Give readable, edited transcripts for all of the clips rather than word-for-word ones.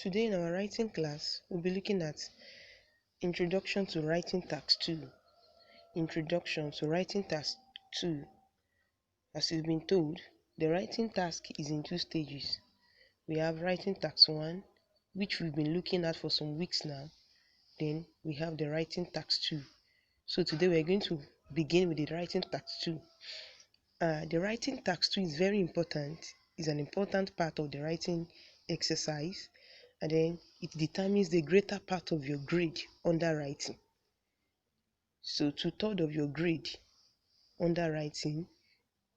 Today in our writing class, we'll be looking at Introduction to Writing Task 2. Introduction to Writing Task 2. As you've been told, the writing task is in two stages. We have Writing Task 1, which we've been looking at for some weeks now. Then we have the Writing Task 2. So today we're going to begin with the Writing Task 2. The Writing Task 2 is very important. It's an important part of the writing exercise, and then it determines the greater part of your grade under writing. So 2/3 of your grade under writing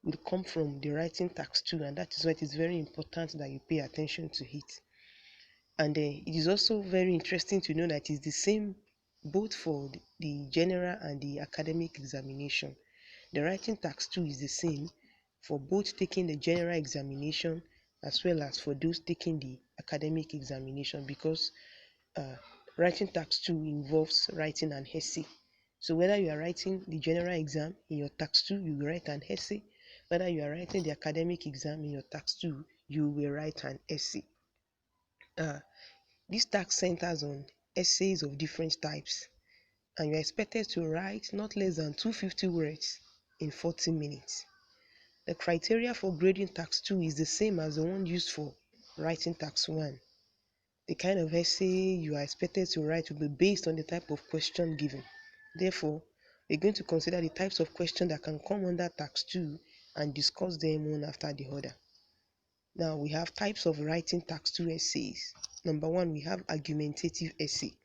will come from the writing task 2, and that is why it is very important that you pay attention to it. And it is also very interesting to know that it is the same both for the general and the academic examination. The writing task 2 is the same for both taking the general examination as well as for those taking the academic examination, because writing task 2 involves writing an essay. So whether you are writing the general exam, in your task 2 you will write an essay. Whether you are writing the academic exam, in your task 2 you will write an essay. This task centers on essays of different types, and you are expected to write not less than 250 words in 40 minutes. The criteria for grading task 2 is the same as the one used for writing task 1. The kind of essay you are expected to write will be based on the type of question given. Therefore, we're going to consider the types of questions that can come under task 2 and discuss them one after the other. Now, we have types of writing task 2 essays. Number 1, we have argumentative essay.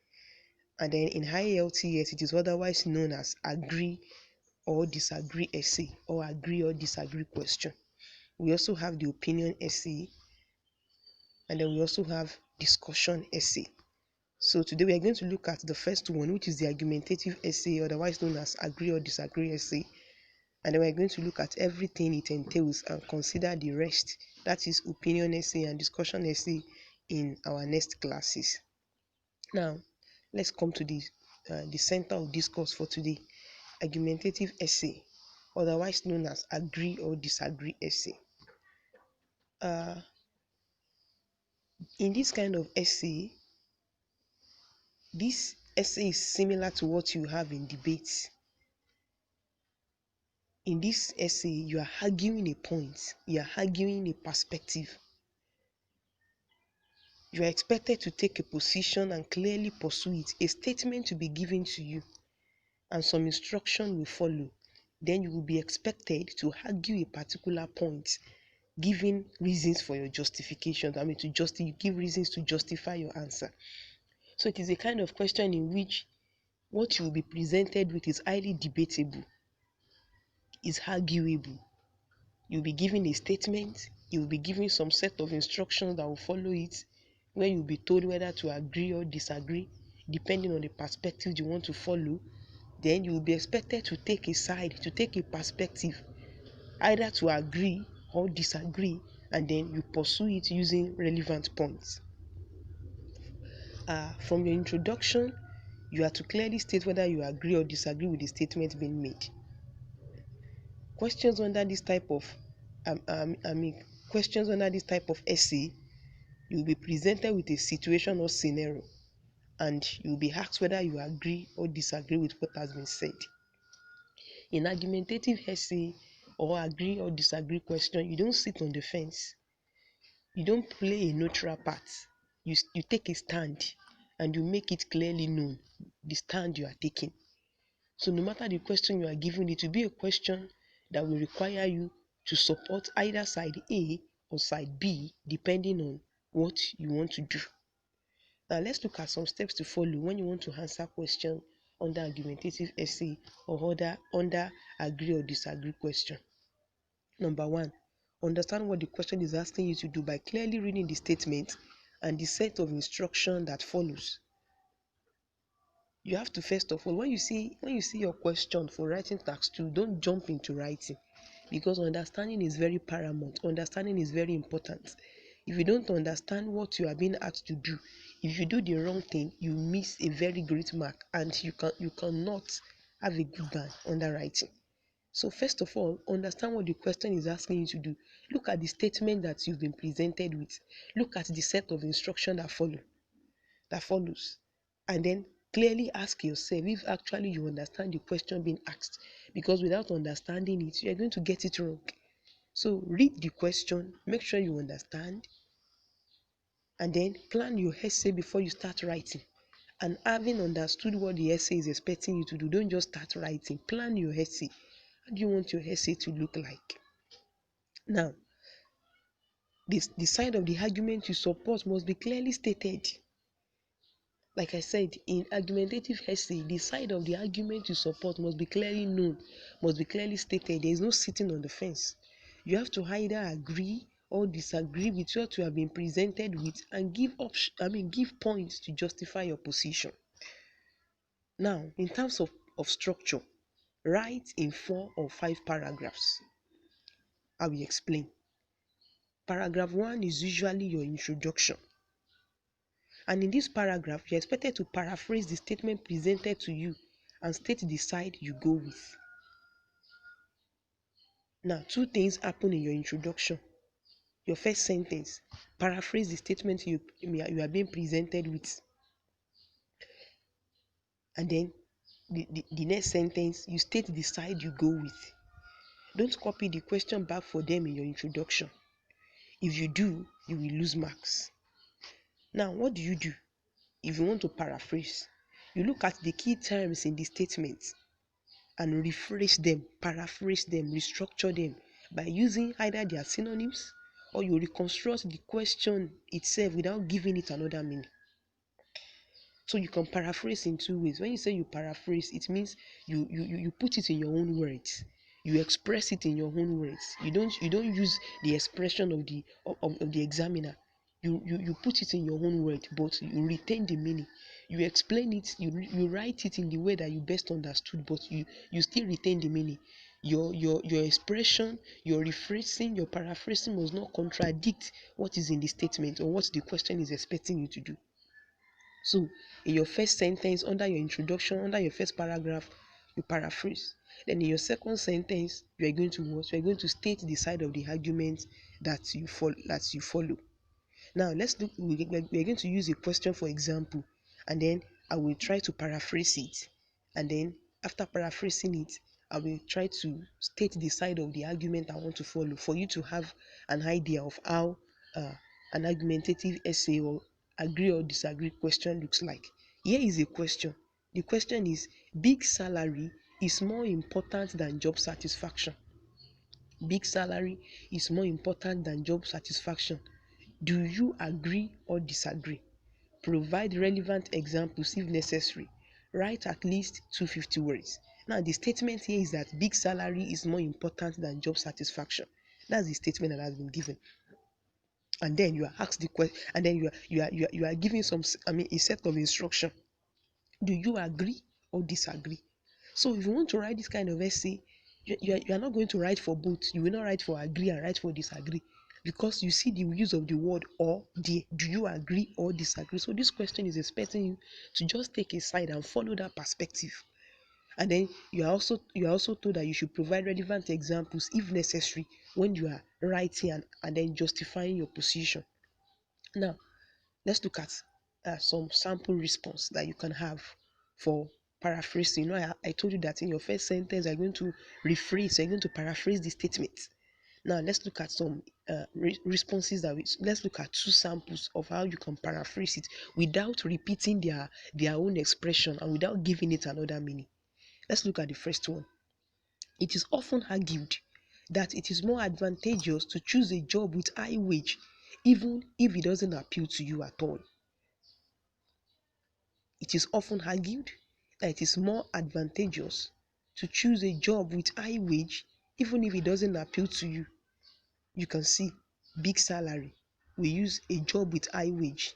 And then in IELTS, it is otherwise known as agree or disagree essay or agree or disagree question. We also have the opinion essay, and then we also have discussion essay. So today we are going to look at the first one, which is the argumentative essay, otherwise known as agree or disagree essay. And then we're going to look at everything it entails and consider the rest, that is opinion essay and discussion essay, in our next classes. Now, let's come to the center of discourse for today, argumentative essay, otherwise known as agree or disagree essay. In this kind of essay, this essay is similar to what you have in debates. In this essay, you are arguing a point, you are arguing a perspective. You are expected to take a position and clearly pursue it. A statement will be given to you, and some instruction will follow. Then you will be expected to argue a particular point, giving reasons for your justification. You give reasons to justify your answer. So it is a kind of question in which what you will be presented with is highly debatable, is arguable. You'll be given a statement, you'll be given some set of instructions that will follow it, where you'll be told whether to agree or disagree, depending on the perspective you want to follow. Then you will be expected to take a side, to take a perspective, either to agree or disagree, and then you pursue it using relevant points. From your introduction, you are to clearly state whether you agree or disagree with the statement being made. Questions under this type of essay, you will be presented with a situation or scenario, and you will be asked whether you agree or disagree with what has been said. In argumentative essay or agree or disagree question, you don't sit on the fence. You don't play a neutral part. You take a stand, and you make it clearly known the stand you are taking. So no matter the question you are given, it will be a question that will require you to support either side A or side B, depending on what you want to do. Now let's look at some steps to follow when you want to answer question under argumentative essay or under agree or disagree question. Number 1, understand what the question is asking you to do by clearly reading the statement and the set of instruction that follows. You have to, first of all, when you see your question for writing task 2, don't jump into writing, because understanding is very paramount. Understanding is very important. If you don't understand what you are being asked to do, if you do the wrong thing, you miss a very great mark, and you cannot have a good band under writing. So first of all, understand what the question is asking you to do. Look at the statement that you've been presented with. Look at the set of instruction that follows. And then clearly ask yourself if actually you understand the question being asked. Because without understanding it, you're going to get it wrong. So read the question, make sure you understand, and then plan your essay before you start writing. And having understood what the essay is expecting you to do, don't just start writing. Plan your essay. How do you want your essay to look like? Now, the side of the argument you support must be clearly stated. Like I said, in argumentative essay, the side of the argument you support must be clearly known, must be clearly stated. There is no sitting on the fence. You have to either agree or disagree with what you have been presented with and give points to justify your position. Now, in terms of structure, write in 4 or 5 paragraphs. I will explain. Paragraph 1 is usually your introduction. And in this paragraph, you're expected to paraphrase the statement presented to you and state the side you go with. Now, 2 things happen in your introduction. Your first sentence, paraphrase the statement you are being presented with. And then the next sentence, you state the side you go with. Don't copy the question back for them in your introduction. If you do, you will lose marks. Now, what do? If you want to paraphrase, you look at the key terms in the statement and rephrase them, paraphrase them, restructure them by using either their synonyms, or you reconstruct the question itself without giving it another meaning. So you can paraphrase in 2 ways. When you say you paraphrase, it means you put it in your own words. You express it in your own words. You don't use the expression of the examiner. You put it in your own word, but you retain the meaning. You explain it, you write it in the way that you best understood, but you still retain the meaning. Your expression, your rephrasing, your paraphrasing must not contradict what is in the statement or what the question is expecting you to do. So in your first sentence, under your introduction, under your first paragraph, you paraphrase. Then in your second sentence, you are going to what? You are going to state the side of the argument that you follow. Now let's look. We are going to use a question for example, and then I will try to paraphrase it. And then after paraphrasing it, I will try to state the side of the argument I want to follow for you to have an idea of how uh, an argumentative essay or agree or disagree question looks like. Here is a question. The question is: big salary is more important than job satisfaction. Big salary is more important than job satisfaction. Do you agree or disagree? Provide relevant examples if necessary. Write at least 250 words. Now, the statement here is that big salary is more important than job satisfaction. That's the statement that has been given. And then you are asked the question, and then you are giving a set of instruction. Do you agree or disagree? So if you want to write this kind of essay, you are not going to write for both. You will not write for agree and write for disagree, because you see the use of the word or there. Do you agree or disagree? So this question is expecting you to just take a side and follow that perspective. And then you are also told that you should provide relevant examples if necessary when you are writing and then justifying your position. Now, let's look at some sample response that you can have for paraphrasing. I told you that in your first sentence, you're going to rephrase, you're going to paraphrase the statement. Now, let's look at some responses let's look at 2 samples of how you can paraphrase it without repeating their own expression and without giving it another meaning. Let's look at the first one. It is often argued that it is more advantageous to choose a job with high wage, even if it doesn't appeal to you at all. It is often argued that it is more advantageous to choose a job with high wage, even if it doesn't appeal to you. You can see big salary. We use a job with high wage.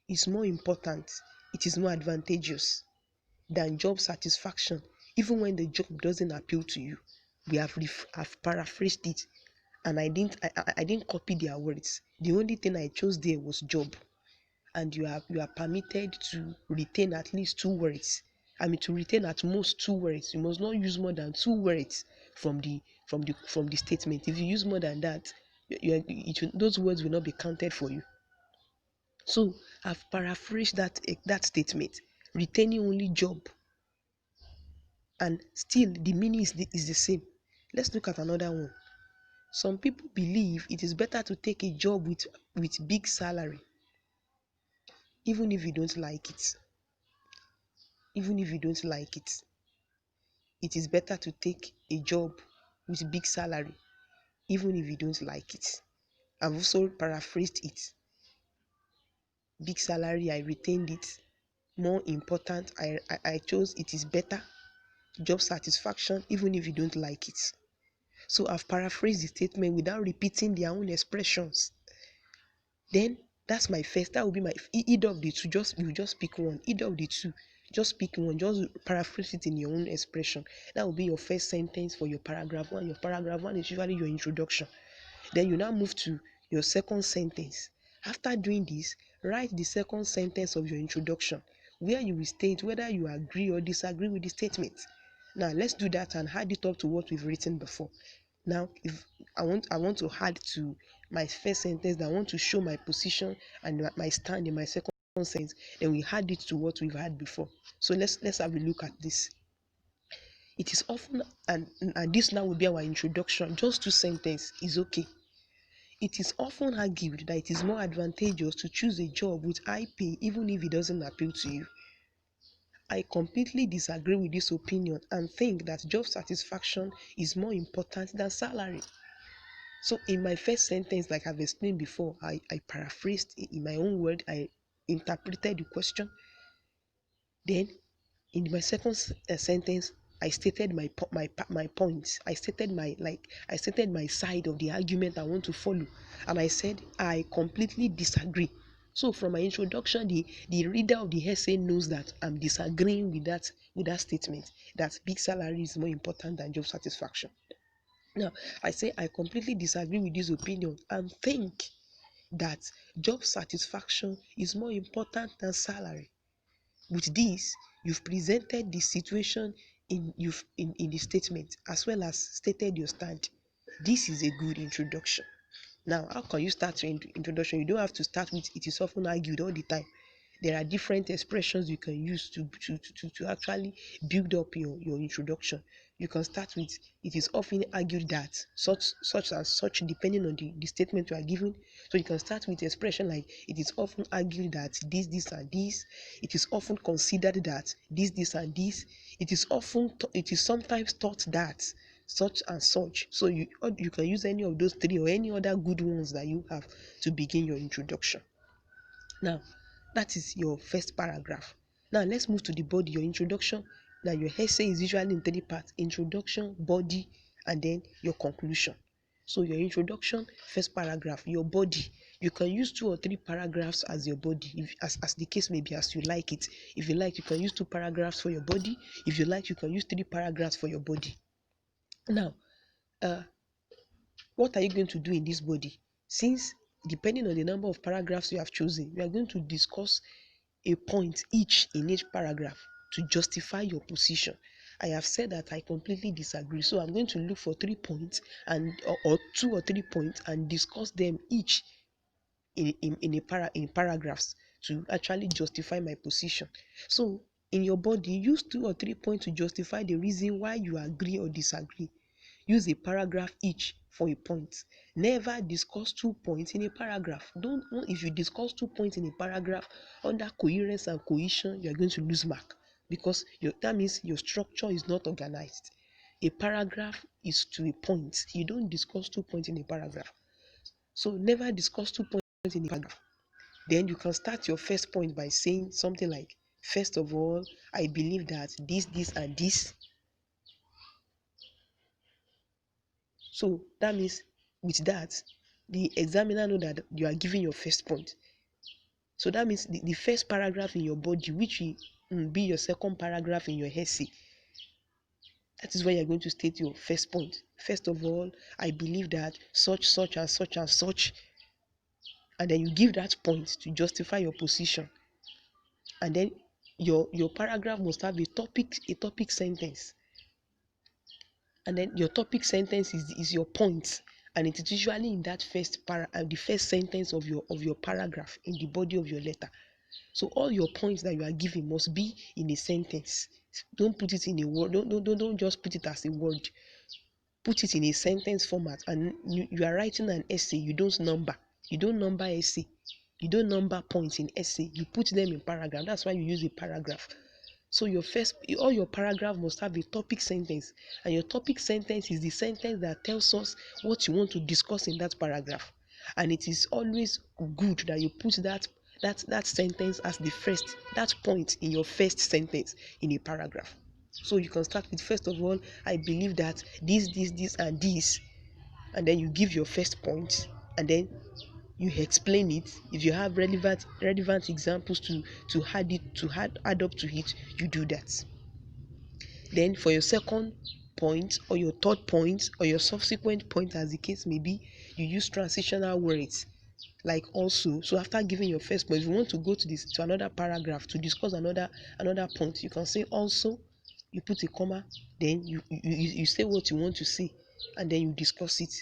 It's more important. It is more advantageous than job satisfaction, even when the job doesn't appeal to you. I've paraphrased it, and I didn't copy their words. The only thing I chose there was job, and you are permitted to retain at least 2 words To retain at most two words. You must not use more than two words from the statement. If you use more than that, those words will not be counted for you. So I've paraphrased that statement, retaining only job, and still the meaning is the same. Let's look at another one. Some people believe it is better to take a job with big salary, even if you don't like it. Even if you don't like it, it is better to take a job with big salary, even if you don't like it. I've also paraphrased it. Big salary, I retained it. More important, I chose it is better. Job satisfaction, even if you don't like it. So I've paraphrased the statement without repeating their own expressions. Then that's my first. That will be my either of the two. You just pick one. Either of the two. Just pick one. Just paraphrase it in your own expression. That will be your first sentence for your paragraph one. Your paragraph one is usually your introduction. Then you now move to your second sentence. After doing this, write the second sentence of your introduction, where you will state whether you agree or disagree with the statement. Now let's do that and add it up to what we've written before. Now, if I want to add to my first sentence that I want to show my position and my stand in my second sentence, then we add it to what we've had before. So let's have a look at this. It is often, and this now will be our introduction. Just two sentences is okay. It is often argued that it is more advantageous to choose a job with high pay even if it doesn't appeal to you. I completely disagree with this opinion and think that job satisfaction is more important than salary. So in my first sentence, like I've explained before, I paraphrased in my own word, I interpreted the question. Then in my second sentence, I stated my points. I stated my side of the argument I want to follow, and I said I completely disagree. So from my introduction, the reader of the essay knows that I'm disagreeing with that statement, that big salary is more important than job satisfaction. Now, I say I completely disagree with this opinion and think that job satisfaction is more important than salary. With this, you've presented the situation in the statement as well as stated your stand. This is a good introduction. Now, how can you start your introduction? You don't have to start with it is often argued all the time. There are different expressions you can use to actually build up your introduction. You can start with it is often argued that such and such, depending on the statement you are given. So you can start with expression like it is often argued that this and this. It is often considered that this and this. It is sometimes thought that such and such. So you can use any of those three or any other good ones that you have to begin your introduction. Now, that is your first paragraph. Now, let's move to the body, your introduction. Now, your essay is usually in three parts: introduction, body, and then your conclusion. So, your introduction, first paragraph, your body. You can use 2 or 3 paragraphs as your body, as the case may be, as you like it. If you like, you can use 2 paragraphs for your body. If you like, you can use 3 paragraphs for your body. Now, what are you going to do in this body? Since depending on the number of paragraphs you have chosen, you are going to discuss a point each in each paragraph to justify your position. I have said that I completely disagree, so I'm going to look for 3 points or 2 or 3 points and discuss them each in paragraphs to actually justify my position. So in your body, use 2 or 3 points to justify the reason why you agree or disagree. Use a paragraph each for a point. Never discuss 2 points in a paragraph. If you discuss 2 points in a paragraph under coherence and cohesion, you are going to lose mark because that means your structure is not organized. A paragraph is to a point. You don't discuss 2 points in a paragraph. So never discuss 2 points in a paragraph. Then you can start your first point by saying something like, first of all, I believe that this, and this. So that means with that, the examiner know that you are giving your first point. So that means the first paragraph in your body, which will be your second paragraph in your essay, that is where you're going to state your first point. First of all, I believe that such and such and such. And then you give that point to justify your position. And then your paragraph must have a topic sentence, and then your topic sentence is your point, and it is usually in that the first sentence of your paragraph in the body of your letter. So all your points that you are giving must be in a sentence. Don't put it in a word. Don't just put it as a word. Put it in a sentence format. And you are writing an essay. You don't number essay. You don't number points in essay. You put them in paragraph. That's why you use a paragraph. So all your paragraph must have a topic sentence, and your topic sentence is the sentence that tells us what you want to discuss in that paragraph. And it is always good that you put that sentence as that point in your first sentence in a paragraph. So you can start with, first of all, I believe that this, and this, and then you give your first point, and then you explain it. If you have relevant examples to add up to it, you do that. Then for your second point, or your third point, or your subsequent point, as the case may be, you use transitional words like also. So after giving your first point, if you want to go to another paragraph to discuss another point, you can say also, you put a comma, then you say what you want to say, and then you discuss it.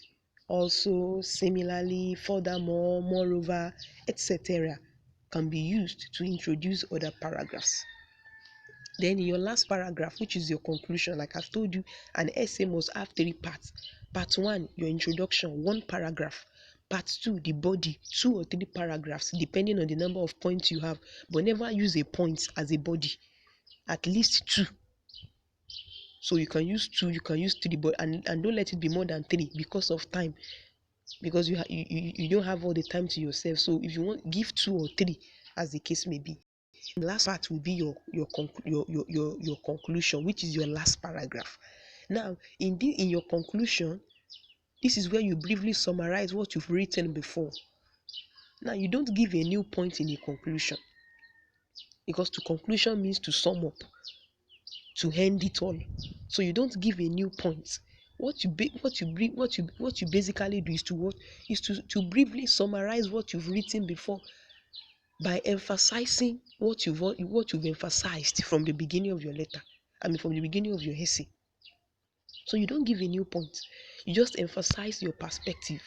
Also, similarly, furthermore, moreover, etc. can be used to introduce other paragraphs. Then in your last paragraph, which is your conclusion, like I've told you, an essay must have 3 parts. Part 1, your introduction, 1 paragraph. Part 2, the body, 2 or 3 paragraphs, depending on the number of points you have. But never use a point as a body. At least 2. So you can use 2, you can use 3, but and don't let it be more than 3 because of time. Because you don't have all the time to yourself. So if you want, give 2 or 3, as the case may be. The last part will be your conclusion, which is your last paragraph. Now, in your conclusion, this is where you briefly summarize what you've written before. Now, you don't give a new point in a conclusion, because to conclusion means to sum up, to end it all. So you don't give a new point. What you basically do is to briefly summarize what you've written before, by emphasizing what you've emphasized from the beginning of your letter. From the beginning of your essay. So you don't give a new point. You just emphasize your perspective.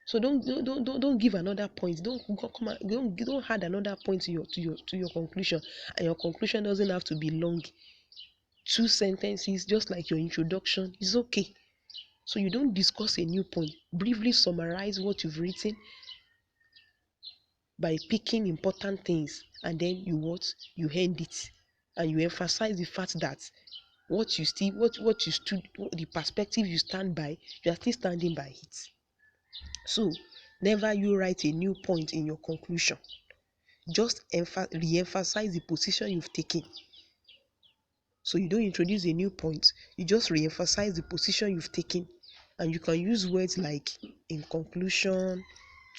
So don't give another point. Don't add another point to your conclusion. And your conclusion doesn't have to be long. 2 sentences, just like your introduction, is okay. So you don't discuss a new point. Briefly summarize what you've written by picking important things, and then you end it, and you emphasize the fact that the perspective you stand by, you are still standing by it. So never you write a new point in your conclusion. Just re-emphasize the position you've taken. So you don't introduce a new point, you just re-emphasize the position you've taken. And you can use words like in conclusion,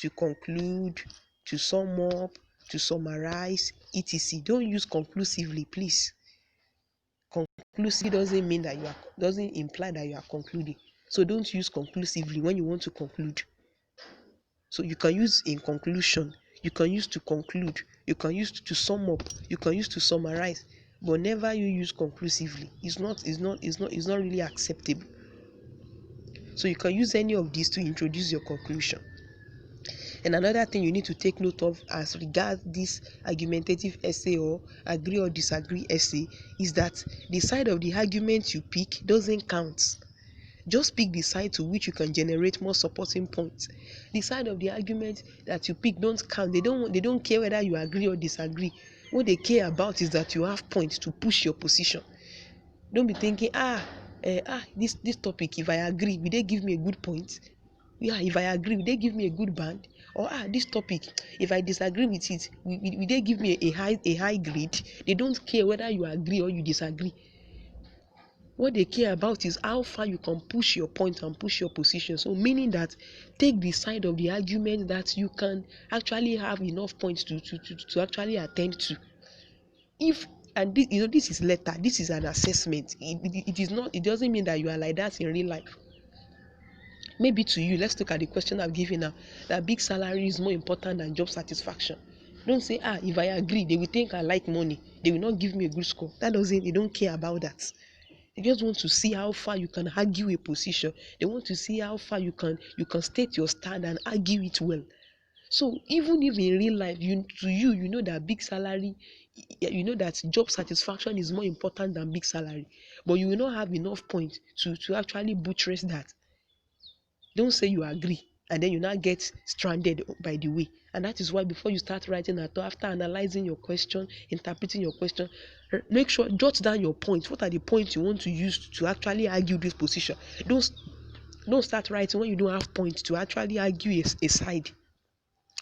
to conclude, to sum up, to summarize, etc. Don't use conclusively, please. Conclusively doesn't imply that you are concluding. So don't use conclusively when you want to conclude. So you can use in conclusion, you can use to conclude, you can use to sum up, you can use to summarize, but never you use conclusively. It's not really acceptable. So you can use any of these to introduce your conclusion. And another thing you need to take note of as regards this argumentative essay or agree or disagree essay is that the side of the argument you pick doesn't count. Just pick the side to which you can generate more supporting points. The side of the argument that you pick don't count. They don't care whether you agree or disagree. What they care about is that you have points to push your position. Don't be thinking, this topic, if I agree, will they give me a good point? Yeah, if I agree, will they give me a good band? Or this topic, if I disagree with it, will they give me a high grade? They don't care whether you agree or you disagree. What they care about is how far you can push your point and push your position. So meaning that take the side of the argument that you can actually have enough points to actually attend to. This is letter, this is an assessment. It doesn't mean that you are like that in real life. Maybe to you, let's look at the question I've given now, that big salary is more important than job satisfaction. Don't say, if I agree, they will think I like money. They will not give me a good score. That doesn't, they don't care about that. They just want to see how far you can argue a position. They want to see how far you can state your stand and argue it well. So even if in real life, you know that big salary, you know that job satisfaction is more important than big salary, but you will not have enough point to actually buttress that. Don't say you agree and then you now get stranded by the way. And that is why before you start writing at all, after analyzing your question, interpreting your question, make sure jot down your points. What are the points you want to use to actually argue this position? Don't start writing when you don't have points to actually argue a side.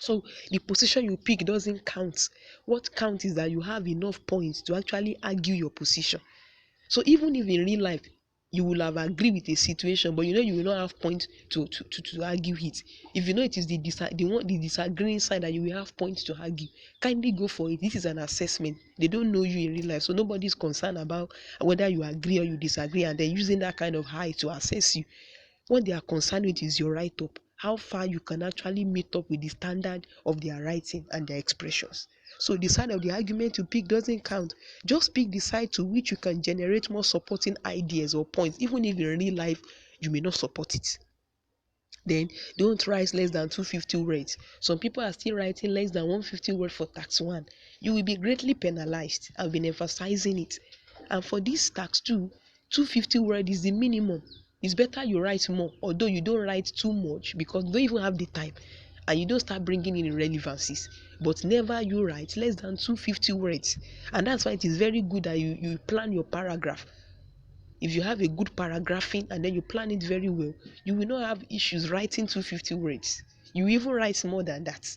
So the position you pick doesn't count. What counts is that you have enough points to actually argue your position. So even if in real life you will have agreed with a situation, but you know you will not have points to argue it. If you know it is the disagreeing side that you will have points to argue, kindly go for it. This is an assessment. They don't know you in real life, so nobody is concerned about whether you agree or you disagree, and then using that kind of high to assess you. What they are concerned with is your write up, how far you can actually meet up with the standard of their writing and their expressions. So the side of the argument you pick doesn't count. Just pick the side to which you can generate more supporting ideas or points, even if in real life you may not support it. Then don't write less than 250 words. Some people are still writing less than 150 words for tax 1. You will be greatly penalized. I've been emphasizing it. And for this tax 2, 250 words is the minimum. It's better you write more, although you don't write too much because you don't even have the time and you don't start bringing in irrelevancies. But never you write less than 250 words. And that's why it is very good that you plan your paragraph. If you have a good paragraphing and then you plan it very well, you will not have issues writing 250 words. You even write more than that.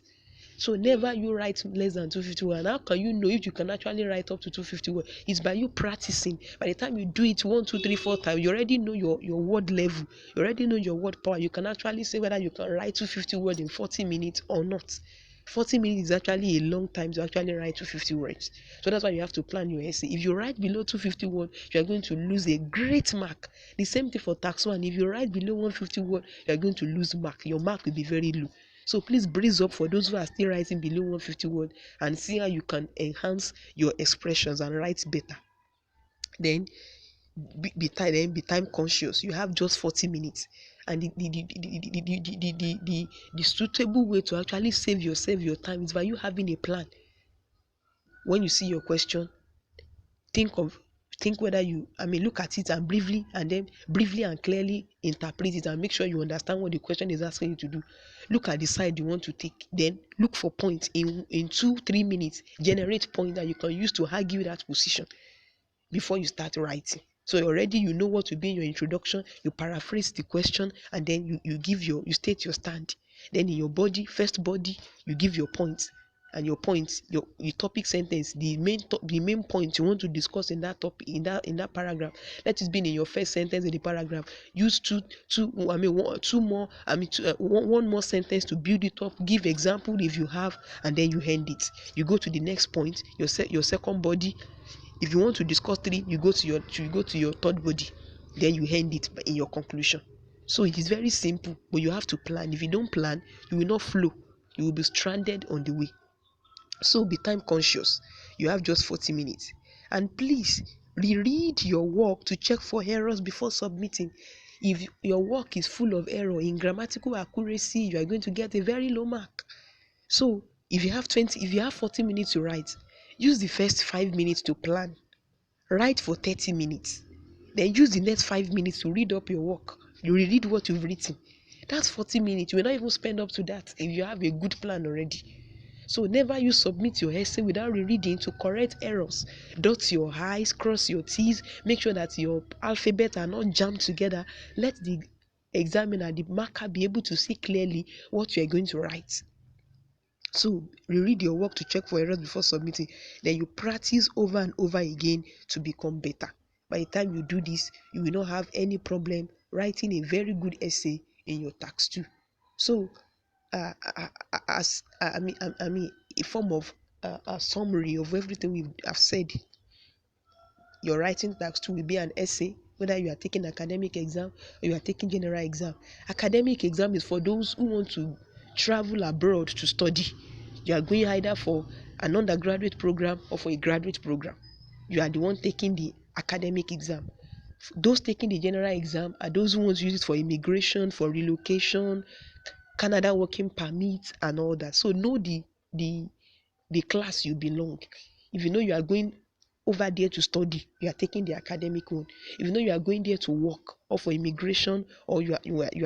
So never you write less than 250 words. And how can you know if you can actually write up to 250 words? It's by you practicing. By the time you do it 1, 2, 3, 4 times, you already know your word level. You already know your word power. You can actually say whether you can write 250 words in 40 minutes or not. 40 minutes is actually a long time to actually write 250 words. So that's why you have to plan your essay. If you write below 250 words, you are going to lose a great mark. The same thing for tax 1. If you write below 150 words, you are going to lose mark. Your mark will be very low. So please brace up for those who are still writing below 150 words and see how you can enhance your expressions and write better. Then be time conscious. You have just 40 minutes. And the suitable way to actually save yourself your time is by you having a plan. When you see your question, think of think whether look at it and briefly and clearly interpret it and make sure you understand what the question is asking you to do. Look at the side you want to take, then look for points in 2-3 minutes. Generate points that you can use to argue that position before you start writing. So already you know what will be in your introduction. You paraphrase the question and then you state your stand. Then in your first body, you give your points. And your points, your topic sentence, the main point you want to discuss in that topic, in that paragraph. Let it be in your first sentence in the paragraph. Use one more sentence to build it up. Give example if you have, and then you end it. You go to the next point, your second body. If you want to discuss 3, you go to your third body. Then you end it in your conclusion. So it is very simple, but you have to plan. If you don't plan, you will not flow. You will be stranded on the way. So be time conscious. You have just 40 minutes. And please reread your work to check for errors before submitting. If your work is full of error in grammatical accuracy, you are going to get a very low mark. So if you have 40 minutes to write, use the first 5 minutes to plan. Write for 30 minutes. Then use the next 5 minutes to read up your work. You reread what you've written. That's 40 minutes. You will not even spend up to that if you have a good plan already. So never you submit your essay without rereading to correct errors. Dot your I's, cross your T's, make sure that your alphabet are not jammed together. Let the examiner, the marker, be able to see clearly what you are going to write. So reread your work to check for errors before submitting. Then you practice over and over again to become better. By the time you do this, you will not have any problem writing a very good essay in your tax 2. So a form of a summary of everything we have said. Your writing tax 2 will be an essay, whether you are taking academic exam or you are taking general exam. Academic exam is for those who want to travel abroad to study. You are going either for an undergraduate program or for a graduate program. You are the one taking the academic exam. Those taking the general exam are those who want to use it for immigration, for relocation, Canada working permits, and all that. So know the the class you belong. If you know you are going over there to study, you are taking the academic one. If you know you are going there to work or for immigration, or you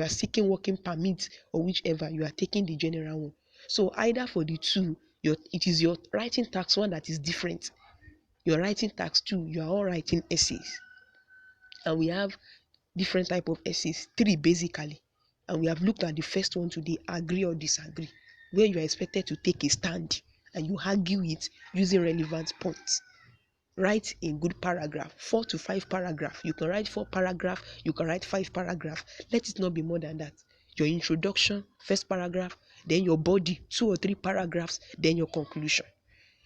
are seeking working permits, or whichever, you are taking the general one. So either for the two, it is your writing tax one that is different. Your writing tax two, you are all writing essays. And we have different type of essays, three basically. And we have looked at the first one today, agree or disagree, where you are expected to take a stand and you argue it using relevant points. Write a good paragraph, 4 to 5 paragraph. You can write 4 paragraph, you can write 5 paragraph. Let it not be more than that. Your introduction, first paragraph, then your body, 2 or 3 paragraphs, then your conclusion.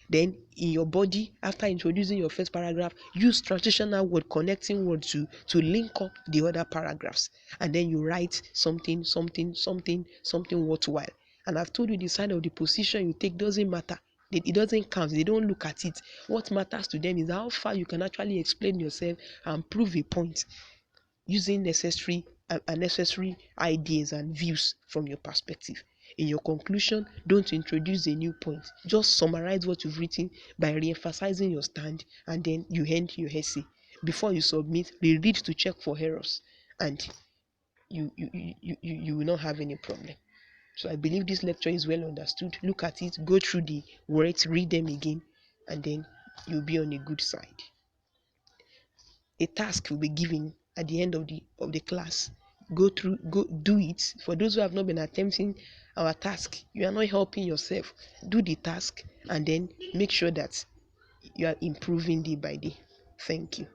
Then in your body, after introducing your first paragraph, use transitional word, connecting word to link up the other paragraphs. And then you write something worthwhile. And I've told you the side of the position you take doesn't matter. It doesn't count. They don't look at it. What matters to them is how far you can actually explain yourself and prove a point using necessary ideas and views from your perspective. In your conclusion, don't introduce a new point. Just summarize what you've written by re-emphasizing your stand, and then you end your essay. Before you submit, reread to check for errors, and you will not have any problem. So I believe this lecture is well understood. Look at it, go through the words, read them again, and then you'll be on a good side. A task will be given at the end of the class. Go do it. For those who have not been attempting our task, you are not helping yourself. Do the task and then make sure that you are improving day by day. Thank you.